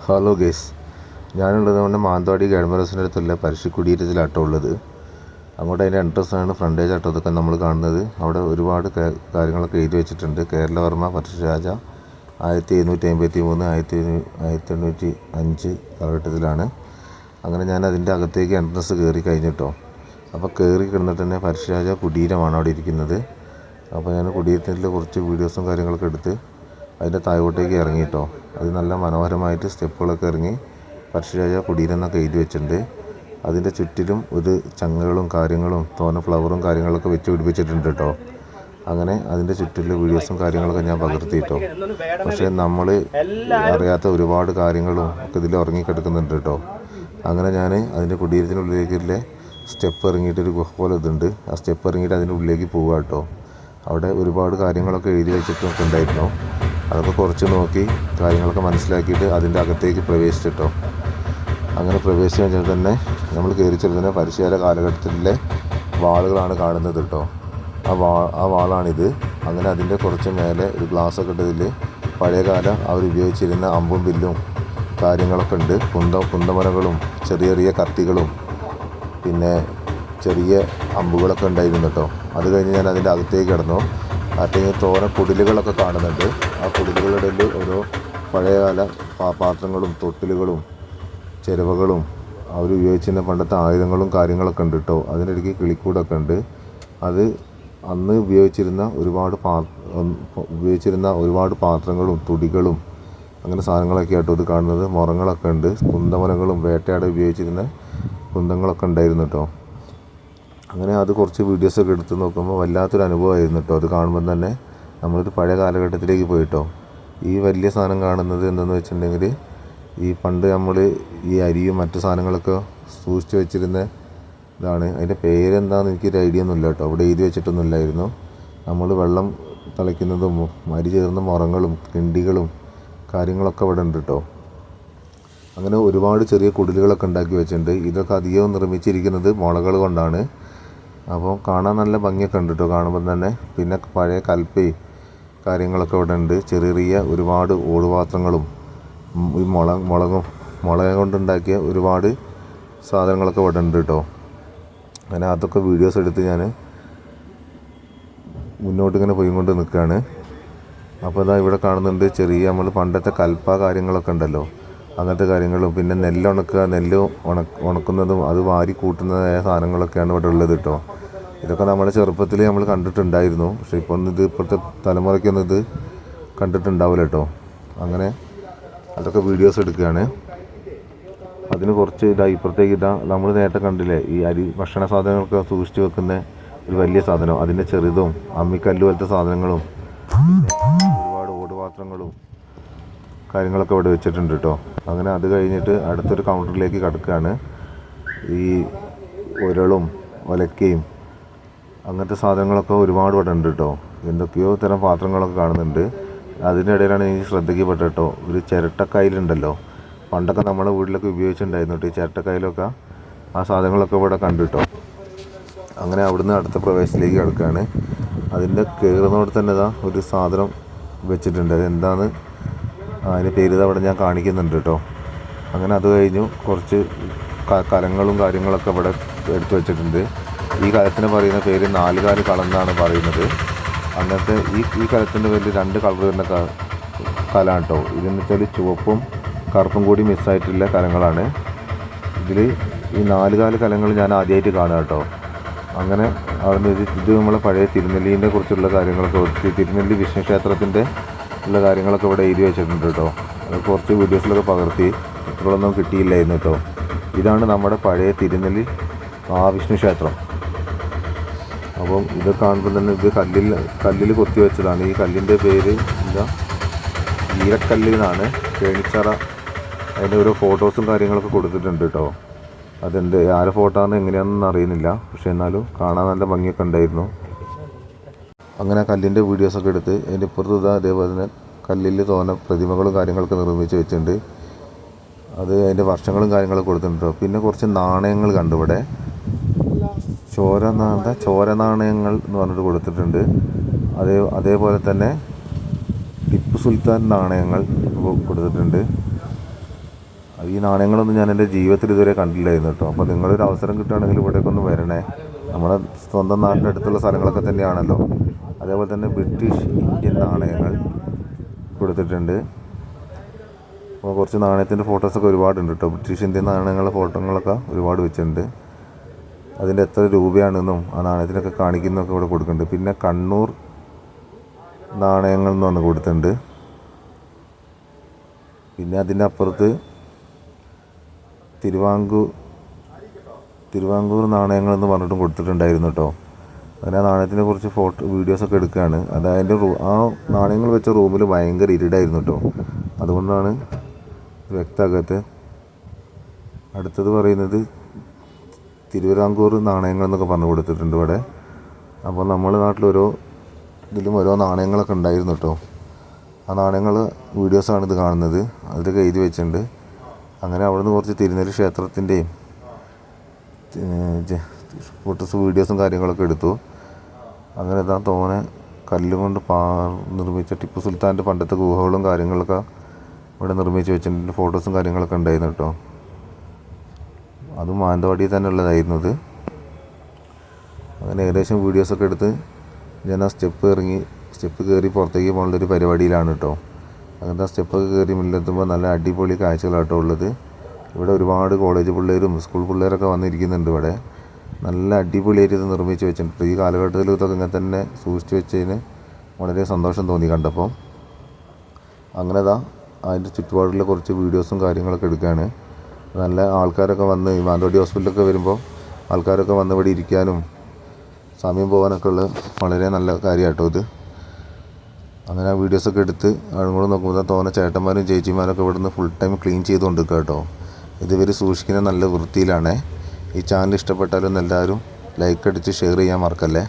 Hello guys, ഞാനുള്ളത് കൊണ്ട് Mananthavady government ഹൗസിൻ്റെ അടുത്തുള്ള പരശുക്കുടീരത്തിലാട്ടോ ഉള്ളത്. അങ്ങോട്ട് അതിൻ്റെ എൻട്രൻസാണ് ഫ്രണ്ടേജ് ആട്ടോ ഇതൊക്കെ നമ്മൾ കാണുന്നത്. അവിടെ ഒരുപാട് കാര്യങ്ങളൊക്കെ എഴുതി വെച്ചിട്ടുണ്ട്. കേരളവർമ്മ പരശുരാജ 1753 1805 കാലഘട്ടത്തിലാണ്. അങ്ങനെ ഞാൻ അതിൻ്റെ അകത്തേക്ക് എൻട്രൻസ് കയറി കഴിഞ്ഞിട്ടോ. അപ്പോൾ കയറി കിടന്നിട്ട് തന്നെ പരശുരാജ കുടീരമാണ് അവിടെ ഇരിക്കുന്നത്. അപ്പോൾ ഞാൻ കുടീരത്തിൻ്റെ കുറച്ച് വീഡിയോസും കാര്യങ്ങളൊക്കെ എടുത്ത് അതിൻ്റെ താഴോട്ടേക്ക് ഇറങ്ങിയിട്ടോ. അത് നല്ല മനോഹരമായിട്ട് സ്റ്റെപ്പുകളൊക്കെ ഇറങ്ങി പരശുരാജ കുടീരം എന്നൊക്കെ എഴുതി വെച്ചിട്ടുണ്ട്. അതിൻ്റെ ചുറ്റിലും ഒരു ചങ്ങകളും കാര്യങ്ങളും തോന ഫ്ലവറും കാര്യങ്ങളൊക്കെ വെച്ച് പിടിപ്പിച്ചിട്ടുണ്ട് കേട്ടോ. അങ്ങനെ അതിൻ്റെ ചുറ്റിലുള്ള വീഡിയോസും കാര്യങ്ങളൊക്കെ ഞാൻ പകർത്തിയിട്ടോ. പക്ഷേ നമ്മൾ അറിയാത്ത ഒരുപാട് കാര്യങ്ങളും ഒക്കെ ഇതിൽ ഉറങ്ങിക്കിടക്കുന്നുണ്ട് കേട്ടോ. അങ്ങനെ ഞാൻ അതിൻ്റെ കുടീരത്തിനുള്ളിലേക്കുള്ള സ്റ്റെപ്പ് ഇറങ്ങിയിട്ടൊരു ഗുഹ പോലെ ഇതുണ്ട്. ആ സ്റ്റെപ്പ് ഇറങ്ങിയിട്ട് അതിൻ്റെ ഉള്ളിലേക്ക് പോവുക കേട്ടോ. അവിടെ ഒരുപാട് കാര്യങ്ങളൊക്കെ എഴുതി വെച്ചിട്ടൊക്കെ ഉണ്ടായിരുന്നു. അതൊക്കെ കുറച്ച് നോക്കി കാര്യങ്ങളൊക്കെ മനസ്സിലാക്കിയിട്ട് അതിൻ്റെ അകത്തേക്ക് പ്രവേശിച്ചിട്ടോ. അങ്ങനെ പ്രവേശിച്ച് കഴിഞ്ഞാൽ തന്നെ നമ്മൾ കയറി ചെല്ലുന്ന പരശുരാജ കാലഘട്ടത്തിലെ വാളുകളാണ് കാണുന്നത് കേട്ടോ. ആ വാളാണിത്. അങ്ങനെ അതിൻ്റെ കുറച്ച് മേലെ ഒരു ഗ്ലാസ്സൊക്കെ ഇട്ടതിൽ പഴയകാല അവർ ഉപയോഗിച്ചിരുന്ന അമ്പും വില്ലും കാര്യങ്ങളൊക്കെ ഉണ്ട്. കുന്തമനകളും ചെറിയ ചെറിയ കത്തികളും പിന്നെ ചെറിയ അമ്പുകളൊക്കെ ഉണ്ടായിരുന്നു കേട്ടോ. അത് കഴിഞ്ഞ് ഞാൻ അതിൻ്റെ അകത്തേക്ക് കിടന്നു. അകത്തേക്ക് തോന കുടിലുകളൊക്കെ കാണുന്നുണ്ട്. ആ കുടിലുകളുടെ ഇടയിൽ ഓരോ പഴയകാല പാത്രങ്ങളും തൊട്ടിലുകളും ചിരവകളും അവർ ഉപയോഗിച്ചിരുന്ന പണ്ടത്തെ ആയുധങ്ങളും കാര്യങ്ങളൊക്കെ ഉണ്ട് കേട്ടോ. അതിനിടയ്ക്ക് കിളിക്കൂടൊക്കെ ഉണ്ട്. അത് അന്ന് ഉപയോഗിച്ചിരുന്ന ഒരുപാട് പാത്രങ്ങളും തുടികളും അങ്ങനെ സാധനങ്ങളൊക്കെ ആട്ടോ ഇത് കാണുന്നത്. മുറങ്ങളൊക്കെ ഉണ്ട്. കുന്തമനങ്ങളും വേട്ടയാടാൻ ഉപയോഗിച്ചിരുന്ന കുന്തങ്ങളൊക്കെ ഉണ്ടായിരുന്നു കേട്ടോ. അങ്ങനെ അത് കുറച്ച് വീഡിയോസൊക്കെ എടുത്ത് നോക്കുമ്പോൾ വല്ലാത്തൊരു അനുഭവമായിരുന്നു കേട്ടോ. അത് കാണുമ്പോൾ തന്നെ നമ്മളൊരു പഴയ കാലഘട്ടത്തിലേക്ക് പോയിട്ടോ. ഈ വലിയ സാധനം കാണുന്നത് എന്തെന്ന് വെച്ചിട്ടുണ്ടെങ്കിൽ ഈ പണ്ട് നമ്മൾ ഈ അരിയും മറ്റു സാധനങ്ങളൊക്കെ സൂക്ഷിച്ച് വെച്ചിരുന്ന ഇതാണ്. അതിൻ്റെ പേരെന്താണെന്ന് എനിക്കൊരു ഐഡിയ ഒന്നുമില്ല കേട്ടോ. അവിടെ എഴുതി വെച്ചിട്ടൊന്നുമില്ലായിരുന്നു. നമ്മൾ വെള്ളം തിളയ്ക്കുന്നതും അരി ചേർന്ന മുറങ്ങളും കിണ്ടികളും കാര്യങ്ങളൊക്കെ അവിടെ ഉണ്ട് കേട്ടോ. അങ്ങനെ ഒരുപാട് ചെറിയ കുടിലുകളൊക്കെ ഉണ്ടാക്കി വെച്ചിട്ടുണ്ട്. ഇതൊക്കെ അധികവും നിർമ്മിച്ചിരിക്കുന്നത് മുളകൾ കൊണ്ടാണ്. അപ്പോൾ കാണാൻ നല്ല ഭംഗിയൊക്കെ ഉണ്ട് കേട്ടോ കാണുമ്പോൾ തന്നെ. പിന്നെ പഴയ കൽപ്പയും കാര്യങ്ങളൊക്കെ ഇവിടെ ഉണ്ട്. ചെറിയ ചെറിയ ഒരുപാട് ഓടുപാത്രങ്ങളും ഈ മുളക കൊണ്ടുണ്ടാക്കിയ ഒരുപാട് സാധനങ്ങളൊക്കെ ഇവിടെ ഉണ്ട് കേട്ടോ. അങ്ങനെ അതൊക്കെ വീഡിയോസ് എടുത്ത് ഞാൻ മുന്നോട്ട് ഇങ്ങനെ പോയിക്കൊണ്ട് നിൽക്കുകയാണ്. അപ്പോൾ ഇതാ ഇവിടെ കാണുന്നുണ്ട് ചെറിയ നമ്മൾ പണ്ടത്തെ കൽപ്പ കാര്യങ്ങളൊക്കെ ഉണ്ടല്ലോ, അങ്ങനത്തെ കാര്യങ്ങളും പിന്നെ നെല്ല് ഉണക്കുന്നതും അത് വാരി കൂട്ടുന്നതായ സാധനങ്ങളൊക്കെയാണ് ഇവിടെ ഉള്ളത് കേട്ടോ. ഇതൊക്കെ നമ്മുടെ ചെറുപ്പത്തിൽ നമ്മൾ കണ്ടിട്ടുണ്ടായിരുന്നു. പക്ഷേ ഇപ്പോഴത്തെ തലമുറയ്ക്കൊന്നും ഇത് കണ്ടിട്ടുണ്ടാവില്ല കേട്ടോ. അങ്ങനെ അതൊക്കെ വീഡിയോസ് എടുക്കുകയാണ്. അതിന് കുറച്ച് ഇപ്പുറത്തേക്ക് നമ്മൾ നേരത്തെ കണ്ടില്ലേ ഈ ഭക്ഷണ സാധനങ്ങളൊക്കെ സൂക്ഷിച്ച് വെക്കുന്ന ഒരു വലിയ സാധനം, അതിൻ്റെ ചെറുതും അമ്മിക്കല്ല് പോലത്തെ സാധനങ്ങളും ഒരുപാട് ഓടുപാത്രങ്ങളും കാര്യങ്ങളൊക്കെ ഇവിടെ വെച്ചിട്ടുണ്ട് കേട്ടോ. അങ്ങനെ അത് കഴിഞ്ഞിട്ട് അടുത്തൊരു കൗണ്ടറിലേക്ക് കടക്കുകയാണ്. ഈ ഉരളും ഒലക്കയും അങ്ങനത്തെ സാധനങ്ങളൊക്കെ ഒരുപാട് ഇവിടെ ഉണ്ട് കേട്ടോ. എന്തൊക്കെയോ തരം പാത്രങ്ങളൊക്കെ കാണുന്നുണ്ട്. അതിൻ്റെ ഇടയിലാണ് എനിക്ക് ശ്രദ്ധിക്കപ്പെട്ട കേട്ടോ ഒരു ചിരട്ടക്കയിലുണ്ടല്ലോ, പണ്ടൊക്കെ നമ്മുടെ വീട്ടിലൊക്കെ ഉപയോഗിച്ചിട്ടുണ്ടായിരുന്നു കേട്ടോ. ഈ ചിരട്ടക്കയിലൊക്കെ ആ സാധനങ്ങളൊക്കെ ഇവിടെ കണ്ടു കേട്ടോ. അങ്ങനെ അവിടുന്ന് അടുത്ത പ്രവേശത്തിലേക്ക് കിടക്കുകയാണ്. അതിൻ്റെ കയറുന്നോട് തന്നെ ഒരു സാധനം വെച്ചിട്ടുണ്ട്. അതെന്താണെന്ന് അതിൻ്റെ പേര് അവിടെ ഞാൻ കാണിക്കുന്നുണ്ട് കേട്ടോ. അങ്ങനെ അത് കഴിഞ്ഞു കുറച്ച് കലങ്ങളും കാര്യങ്ങളൊക്കെ ഇവിടെ എടുത്തു വെച്ചിട്ടുണ്ട്. ഈ കലത്തിന് പറയുന്ന പേര് 4 കാല് കലം എന്നാണ് പറയുന്നത്. അങ്ങനത്തെ ഈ കലത്തിൻ്റെ പേരിൽ 2 കളർ വരുന്ന കലമാണ് കേട്ടോ. ഇതെന്ന് വെച്ചാൽ ചുവപ്പും കറുപ്പും കൂടി മിസ്സായിട്ടുള്ള കലങ്ങളാണ്. ഇതിൽ ഈ 4 കാല് കലങ്ങൾ ഞാൻ ആദ്യമായിട്ട് കാണുക കേട്ടോ. അങ്ങനെ അവിടെ ഇത് നമ്മളെ പഴയ തിരുനെല്ലീനെ കുറിച്ചുള്ള കാര്യങ്ങളൊക്കെ തിരുനെല്ലി വിഷ്ണു ക്ഷേത്രത്തിൻ്റെ ഉള്ള കാര്യങ്ങളൊക്കെ ഇവിടെ എഴുതി വെച്ചിട്ടുണ്ട് കേട്ടോ. അത് കുറച്ച് വീഡിയോസിലൊക്കെ പകർത്തി ചിത്രങ്ങളൊന്നും കിട്ടിയില്ലായിരുന്നു കേട്ടോ. ഇതാണ് നമ്മുടെ പഴയ തിരുനെല്ലി വിഷ്ണു ക്ഷേത്രം. അപ്പം ഇത് കാണുമ്പോൾ തന്നെ ഇത് കല്ലിൽ കൊത്തി വെച്ചതാണ്. ഈ കല്ലിൻ്റെ പേര് ഈരക്കല്ല് എന്നാണ്. കേണിച്ചറ അതിൻ്റെ ഓരോ ഫോട്ടോസും കാര്യങ്ങളൊക്കെ കൊടുത്തിട്ടുണ്ട് കേട്ടോ. അതെൻ്റെ ആരെ ഫോട്ടോ ആണ് എങ്ങനെയാണെന്നൊന്നും അറിയുന്നില്ല. പക്ഷേ എന്നാലും കാണാൻ നല്ല ഭംഗിയൊക്കെ ഉണ്ടായിരുന്നു. അങ്ങനെ കല്ലിൻ്റെ വീഡിയോസൊക്കെ എടുത്ത് അതിൻ്റെ ഇപ്പുറത്ത് അതേപോലെ തന്നെ കല്ലിൽ തോന്ന പ്രതിമകളും കാര്യങ്ങളൊക്കെ നിർമ്മിച്ച് വെച്ചിട്ടുണ്ട്. അത് അതിൻ്റെ വർഷങ്ങളും കാര്യങ്ങളൊക്കെ കൊടുത്തിട്ടുണ്ട്. പിന്നെ കുറച്ച് നാണയങ്ങൾ കണ്ടു ഇവിടെ. ചോര നാണയങ്ങൾ എന്ന് പറഞ്ഞിട്ട് കൊടുത്തിട്ടുണ്ട്. അതേപോലെ തന്നെ ടിപ്പു സുൽത്താൻ നാണയങ്ങൾ കൊടുത്തിട്ടുണ്ട്. ഈ നാണയങ്ങളൊന്നും ഞാൻ എൻ്റെ ജീവിതത്തിൽ ഇതുവരെ കണ്ടില്ലായിരുന്നു കേട്ടോ. അപ്പോൾ നിങ്ങളൊരു അവസരം കിട്ടുകയാണെങ്കിൽ ഇവിടേക്ക് ഒന്ന് വരണേ. നമ്മുടെ സ്വന്തം നാടിൻ്റെ അടുത്തുള്ള സ്ഥലങ്ങളൊക്കെ തന്നെയാണല്ലോ. അതേപോലെ തന്നെ ബ്രിട്ടീഷ് ഇന്ത്യൻ നാണയങ്ങൾ കൊടുത്തിട്ടുണ്ട്. അപ്പോൾ കുറച്ച് നാണയത്തിൻ്റെ ഫോട്ടോസൊക്കെ ഒരുപാടുണ്ട് കേട്ടോ. ബ്രിട്ടീഷ് ഇന്ത്യൻ നാണയങ്ങളുടെ ഫോട്ടോകളൊക്കെ ഒരുപാട് വെച്ചിട്ടുണ്ട്. അതിൻ്റെ എത്ര രൂപയാണെന്നും ആ നാണയത്തിനൊക്കെ കാണിക്കുന്നതൊക്കെ ഇവിടെ കൊടുക്കുന്നുണ്ട്. പിന്നെ കണ്ണൂർ നാണയങ്ങൾ എന്ന് പറഞ്ഞ് കൊടുത്തിട്ടുണ്ട്. പിന്നെ അതിൻ്റെ അപ്പുറത്ത് തിരുവാങ്കൂർ നാണയങ്ങൾ എന്ന് പറഞ്ഞിട്ടും കൊടുത്തിട്ടുണ്ടായിരുന്നു കേട്ടോ. അങ്ങനെ ആ നാണയത്തിനെ കുറിച്ച് വീഡിയോസൊക്കെ എടുക്കുകയാണ്. അതായത് ആ നാണയങ്ങൾ വെച്ച റൂമിൽ ഭയങ്കര ഇരുടായിരുന്നു കേട്ടോ. അതുകൊണ്ടാണ് വ്യക്തമാകാത്തത്. അടുത്തത് പറയുന്നത് തിരുവിതാംകൂർ നാണയങ്ങൾ എന്നൊക്കെ പറഞ്ഞു കൊടുത്തിട്ടുണ്ട് ഇവിടെ. അപ്പോൾ നമ്മുടെ നാട്ടിൽ ഇതിലും ഓരോ നാണയങ്ങളൊക്കെ ഉണ്ടായിരുന്നു കേട്ടോ. ആ നാണയങ്ങൾ വീഡിയോസാണ് ഇത് കാണുന്നത്. അതിലൊക്കെ എഴുതി വെച്ചിട്ടുണ്ട്. അങ്ങനെ അവിടുന്ന് കുറച്ച് തിരുനെല്ലി ക്ഷേത്രത്തിൻ്റെയും ഫോട്ടോസ് വീഡിയോസും കാര്യങ്ങളൊക്കെ എടുത്തു. അങ്ങനെ തോനെ കല്ലുകൊണ്ട് നിർമ്മിച്ച ടിപ്പു സുൽത്താൻ്റെ പണ്ടത്തെ ഗുഹകളും കാര്യങ്ങളൊക്കെ ഇവിടെ നിർമ്മിച്ച് വെച്ചിട്ടുണ്ട്. ഫോട്ടോസും കാര്യങ്ങളൊക്കെ ഉണ്ടായിരുന്നു കേട്ടോ. അതും മാനന്തവാടിയിൽ തന്നെ ഉള്ളതായിരുന്നത്. അങ്ങനെ ഏകദേശം വീഡിയോസൊക്കെ എടുത്ത് ഞാൻ ആ സ്റ്റെപ്പ് കയറി പുറത്തേക്ക് പോകുന്നൊരു പരിപാടിയിലാണ് കേട്ടോ. അങ്ങനത്തെ സ്റ്റെപ്പൊക്കെ കയറി മുന്നിലെത്തുമ്പോൾ നല്ല അടിപൊളി കാഴ്ചകളാട്ടോ ഉള്ളത്. ഇവിടെ ഒരുപാട് കോളേജ് പിള്ളേരും സ്കൂൾ പിള്ളേരൊക്കെ വന്നിരിക്കുന്നുണ്ട്. ഇവിടെ നല്ല അടിപൊളിയായിട്ട് ഇത് നിർമ്മിച്ച് വെച്ചിട്ടുണ്ട്. ഈ കാലഘട്ടത്തിൽ ഇതൊക്കെ ഇങ്ങനെ തന്നെ സൂക്ഷിച്ച് വെച്ചതിന് വളരെ സന്തോഷം തോന്നി കണ്ടപ്പോൾ. അങ്ങനെ അതിൻ്റെ ചുറ്റുപാടുള്ള കുറച്ച് വീഡിയോസും കാര്യങ്ങളൊക്കെ എടുക്കുകയാണ്. നല്ല ആൾക്കാരൊക്കെ വന്ന് മാനന്തവാടി ഹോസ്പിറ്റലൊക്കെ വരുമ്പോൾ ആൾക്കാരൊക്കെ വന്ന് ഇവിടെ ഇരിക്കാനും സമയം പോകാനൊക്കെ ഉള്ള വളരെ നല്ല കാര്യമാട്ടോ ഇത്. അങ്ങനെ ആ വീഡിയോസൊക്കെ എടുത്ത് അതുകൂടെ നോക്കുമ്പോൾ തോന്നെ ചേട്ടന്മാരും ചേച്ചിമാരൊക്കെ ഇവിടെ നിന്ന് ഫുൾ ടൈം ക്ലീൻ ചെയ്തുകൊണ്ടിരിക്കുക കേട്ടോ. ഇവർ സൂക്ഷിക്കുന്ന നല്ല വൃത്തിയിലാണ്. ഈ ചാനൽ ഇഷ്ടപ്പെട്ടാലും എല്ലാവരും ലൈക്ക് അടിച്ച് ഷെയർ ചെയ്യാൻ മറക്കല്ലേ.